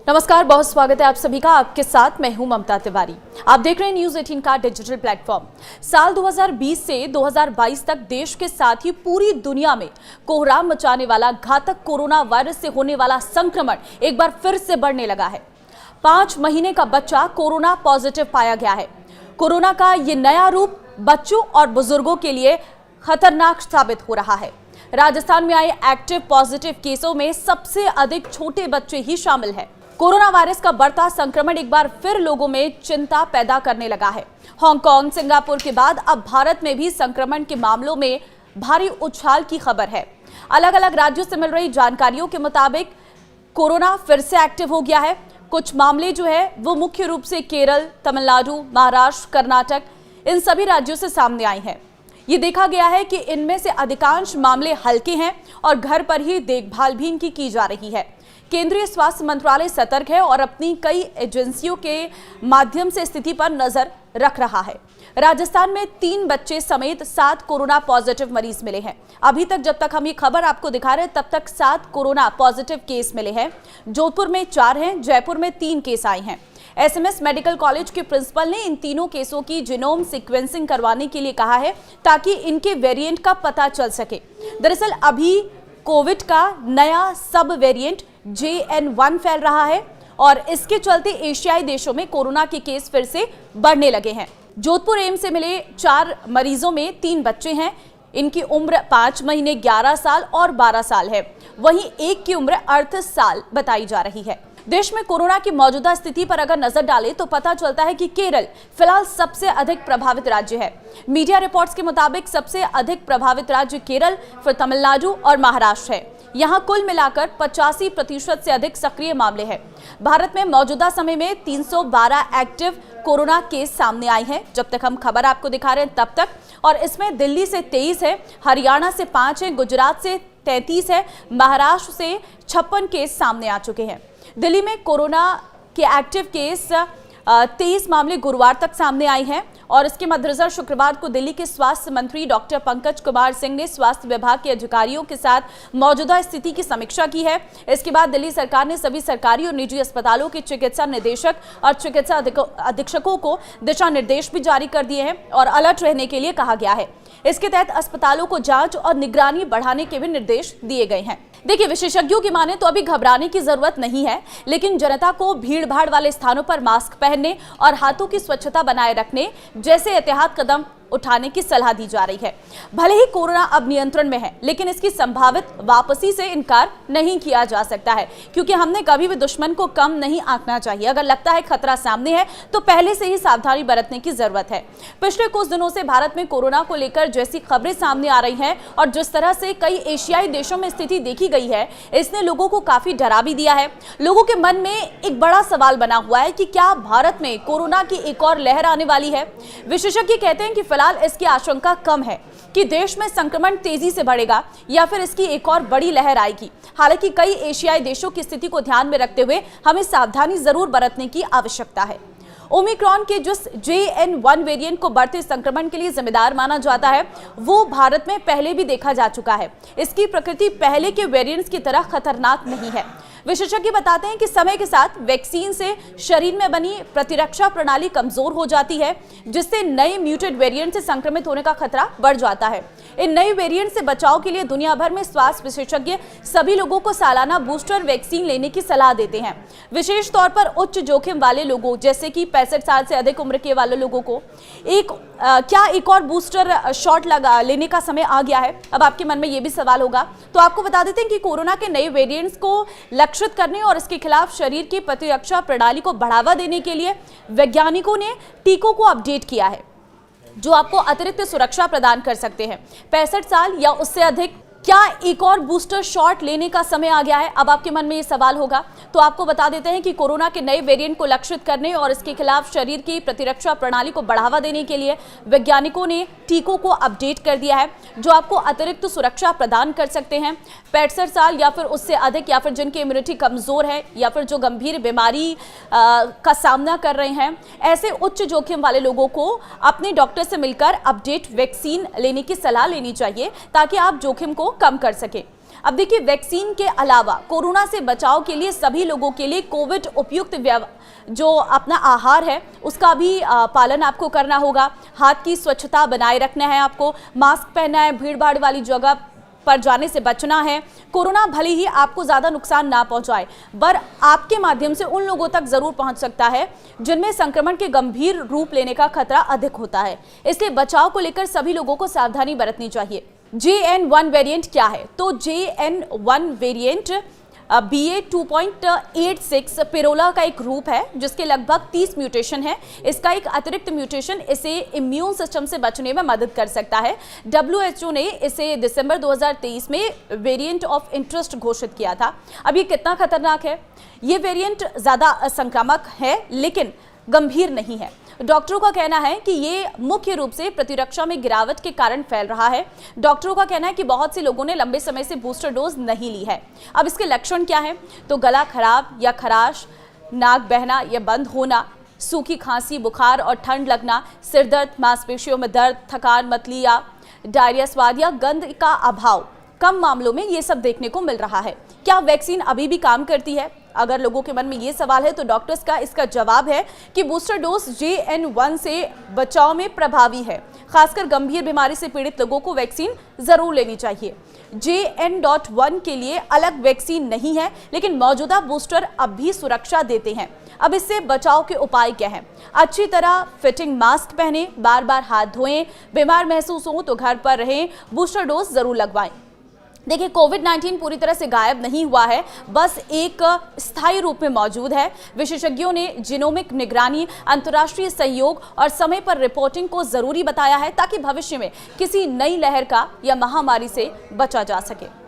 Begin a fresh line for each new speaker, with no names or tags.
नमस्कार, बहुत स्वागत है आप सभी का। आपके साथ मैं हूं ममता तिवारी। आप देख रहे हैं न्यूज 18 का डिजिटल प्लेटफॉर्म। साल 2020 से 2022 तक देश के साथ ही पूरी दुनिया में कोहराम मचाने वाला घातक कोरोना वायरस से होने वाला संक्रमण एक बार फिर से बढ़ने लगा है। 5 महीने का बच्चा कोरोना पॉजिटिव पाया गया है। कोरोना का ये नया रूप बच्चों और बुजुर्गों के लिए खतरनाक साबित हो रहा है। राजस्थान में आए एक्टिव पॉजिटिव केसों में सबसे अधिक छोटे बच्चे ही शामिल हैं। कोरोना वायरस का बढ़ता संक्रमण एक बार फिर लोगों में चिंता पैदा करने लगा है। हांगकांग, सिंगापुर के बाद अब भारत में भी संक्रमण के मामलों में भारी उछाल की खबर है। अलग अलग राज्यों से मिल रही जानकारियों के मुताबिक कोरोना फिर से एक्टिव हो गया है। कुछ मामले जो है वो मुख्य रूप से केरल, तमिलनाडु, महाराष्ट्र, कर्नाटक, इन सभी राज्यों से सामने आई हैं। ये देखा गया है कि इनमें से अधिकांश मामले हल्के हैं और घर पर ही देखभाल भी इनकी की जा रही है। केंद्रीय स्वास्थ्य मंत्रालय सतर्क है और अपनी कई एजेंसियों के माध्यम से स्थिति पर नजर रख रहा है। राजस्थान में 3 बच्चे समेत 7 कोरोना पॉजिटिव मरीज मिले हैं। अभी तक जब तक हम ये खबर आपको दिखा रहे हैं तब तक 7 कोरोना पॉजिटिव केस मिले हैं। जोधपुर में 4 हैं, जयपुर में 3 केस आए हैं। एसएमएस मेडिकल कॉलेज के प्रिंसिपल ने इन तीनों केसों की जीनोम सीक्वेंसिंग करवाने के लिए कहा है ताकि इनके वेरिएंट का पता चल सके। दरअसल अभी कोविड का नया सब वेरिएंट JN1 फैल रहा है और इसके चलते एशियाई देशों में कोरोना के केस फिर से बढ़ने लगे हैं। जोधपुर एम्स से मिले 4 मरीजों में 3 बच्चे हैं। इनकी उम्र 5 महीने, 11 साल और 12 साल है। वहीं एक की उम्र 38 साल बताई जा रही है। देश में कोरोना की मौजूदा स्थिति पर अगर नजर डालें तो पता चलता है कि केरल फिलहाल सबसे अधिक प्रभावित राज्य है। मीडिया रिपोर्ट्स के मुताबिक सबसे अधिक प्रभावित राज्य केरल, फिर तमिलनाडु और महाराष्ट्र है। यहाँ कुल मिलाकर 85% से अधिक सक्रिय मामले हैं। भारत में मौजूदा समय में 312 एक्टिव कोरोना केस सामने आए हैं जब तक हम खबर आपको दिखा रहे हैं तब तक, और इसमें दिल्ली से 23 है, हरियाणा से 5 है, गुजरात से 33 है, महाराष्ट्र से 56 केस सामने आ चुके हैं। दिल्ली में कोरोना के एक्टिव केस 23 मामले गुरुवार तक सामने आए हैं और इसके मद्देनजर शुक्रवार को दिल्ली के स्वास्थ्य मंत्री डॉक्टर पंकज कुमार सिंह ने स्वास्थ्य विभाग के अधिकारियों के साथ मौजूदा स्थिति की समीक्षा की है। इसके बाद दिल्ली सरकार ने सभी सरकारी और निजी अस्पतालों के चिकित्सा निदेशक और चिकित्सा अधीक्षकों को दिशा निर्देश भी जारी कर दिए हैं और अलर्ट रहने के लिए कहा गया है। इसके तहत अस्पतालों को जांच और निगरानी बढ़ाने के भी निर्देश दिए गए हैं। देखिए, विशेषज्ञों की माने तो अभी घबराने की जरूरत नहीं है, लेकिन जनता को भीड़-भाड़ वाले स्थानों पर मास्क पहनने और हाथों की स्वच्छता बनाए रखने जैसे एहतियात कदम उठाने की सलाह दी जा रही है। भले ही कोरोना अब नियंत्रण में है, लेकिन इसकी संभावित वापसी से इनकार नहीं किया जा सकता है, क्योंकि हमने कभी भी दुश्मन को कम नहीं आंकना चाहिए। अगर लगता है खतरा सामने है तो पहले से ही सावधानी बरतने की जरूरत है। पिछले कुछ दिनों से भारत में कोरोना को लेकर जैसी खबरें सामने आ रही हैं और जिस तरह से कई एशियाई देशों में स्थिति देखी गई है, इसने लोगों को काफी डरा भी दिया है। लोगों के मन में एक बड़ा सवाल बना हुआ है कि क्या भारत में कोरोना की एक और लहर आने वाली है। विशेषज्ञ कहते हैं कि फिलहाल इसकी आशंका कम है कि देश में संक्रमण तेजी से बढ़ेगा या फिर इसकी एक और बड़ी लहर आएगी। हालांकि कई एशियाई देशों की स्थिति को ध्यान में रखते हुए हमें सावधानी जरूर बरतने की आवश्यकता है। ओमिक्रॉन के जो JN1 वेरिएंट को बढ़ते संक्रमण के लिए जिम्मेदार माना जाता है, वो भारत में पहले भी देखा जा चुका है। इसकी प्रकृति पहले के वेरिएंट्स की तरह खतरनाक नहीं है। विशेषज्ञ बताते हैं कि समय के साथ वैक्सीन से शरीर में बनी प्रतिरक्षा प्रणाली कमजोर हो जाती है, जिससे नए म्यूटेड वेरिएंट से संक्रमित होने का खतरा बढ़ जाता है। इन नए वेरिएंट से बचाव के लिए दुनिया भर में स्वास्थ्य विशेषज्ञ सभी लोगों को सालाना बूस्टर वैक्सीन लेने की सलाह देते हैं। विशेष तौर पर उच्च जोखिम वाले लोगों जैसे कि 65 साल से अधिक उम्र के वाले लोगों को क्या एक और बूस्टर शॉट लेने का समय आ गया है? अब आपके मन में ये भी सवाल होगा, तो आपको बता देते हैं कि कोरोना के नए वेरिएंट्स को लक्षित करने और इसके खिलाफ शरीर की प्रतिरक्षा प्रणाली को बढ़ावा देने के लिए वैज्ञानिकों ने टीकों को अपडेट किया है, जो आपको अतिरिक्त सुरक्षा प्रदान कर सकते हैं। 65 साल या उससे अधिक क्या एक और बूस्टर शॉट लेने का समय आ गया है? अब आपके मन में ये सवाल होगा, तो आपको बता देते हैं कि कोरोना के नए वेरिएंट को लक्षित करने और इसके खिलाफ शरीर की प्रतिरक्षा प्रणाली को बढ़ावा देने के लिए वैज्ञानिकों ने टीकों को अपडेट कर दिया है, जो आपको अतिरिक्त सुरक्षा प्रदान कर सकते हैं। 65 साल या फिर उससे अधिक, या फिर जिनकी इम्यूनिटी कमजोर है, या फिर जो गंभीर बीमारी का सामना कर रहे हैं, ऐसे उच्च जोखिम वाले लोगों को अपने डॉक्टर से मिलकर अपडेट वैक्सीन लेने की सलाह लेनी चाहिए ताकि आप जोखिम को कम कर सके। अब देखिए, वैक्सीन के अलावा कोरोना से बचाव के लिए सभी लोगों के लिए कोविड उपयुक्त जो अपना आहार है उसका भी पालन आपको करना होगा। हाथ की स्वच्छता बनाए रखना है, आपको मास्क पहनना है, भीड़ भाड़ वाली जगह पर जाने से बचना है। कोरोना भले ही आपको ज्यादा नुकसान ना पहुंचाए, पर आपके माध्यम से उन लोगों तक जरूर पहुंच सकता है जिनमें संक्रमण के गंभीर रूप लेने का खतरा अधिक होता है। इसलिए बचाव को लेकर सभी लोगों को सावधानी बरतनी चाहिए। JN1 वेरिएंट क्या है? तो JN1 वेरिएंट BA 2.86 पिरोला का एक रूप है जिसके लगभग 30 म्यूटेशन है। इसका एक अतिरिक्त म्यूटेशन इसे इम्यून सिस्टम से बचने में मदद कर सकता है। WHO ने इसे दिसंबर 2023 में वेरिएंट ऑफ इंटरेस्ट घोषित किया था। अब ये कितना खतरनाक है? ये वेरिएंट ज्यादा संक्रामक है लेकिन गंभीर नहीं है। डॉक्टरों का कहना है कि ये मुख्य रूप से प्रतिरक्षा में गिरावट के कारण फैल रहा है। डॉक्टरों का कहना है कि बहुत से लोगों ने लंबे समय से बूस्टर डोज नहीं ली है। अब इसके लक्षण क्या हैं? तो गला खराब या खराश, नाक बहना या बंद होना, सूखी खांसी, बुखार और ठंड लगना, सिर दर्द, मांसपेशियों में दर्द, थकान, मतली या डायरिया, स्वाद या गंध का अभाव। कम मामलों में ये सब देखने को मिल रहा है। क्या वैक्सीन अभी भी काम करती है? अगर लोगों के मन में ये सवाल है तो डॉक्टर्स का इसका जवाब है कि बूस्टर डोज JN1 से बचाव में प्रभावी है। खासकर गंभीर बीमारी से पीड़ित लोगों को वैक्सीन जरूर लेनी चाहिए। JN.1 के लिए अलग वैक्सीन नहीं है लेकिन मौजूदा बूस्टर अब भी सुरक्षा देते हैं। अब इससे बचाव के उपाय क्या हैं? अच्छी तरह फिटिंग मास्क पहनें, बार बार हाथ धोएं, बीमार महसूस हो तो घर पर रहें, बूस्टर डोज जरूर लगवाएं। देखिए, कोविड-19 पूरी तरह से गायब नहीं हुआ है, बस एक स्थायी रूप में मौजूद है। विशेषज्ञों ने जीनोमिक निगरानी, अंतर्राष्ट्रीय सहयोग और समय पर रिपोर्टिंग को जरूरी बताया है ताकि भविष्य में किसी नई लहर का या महामारी से बचा जा सके।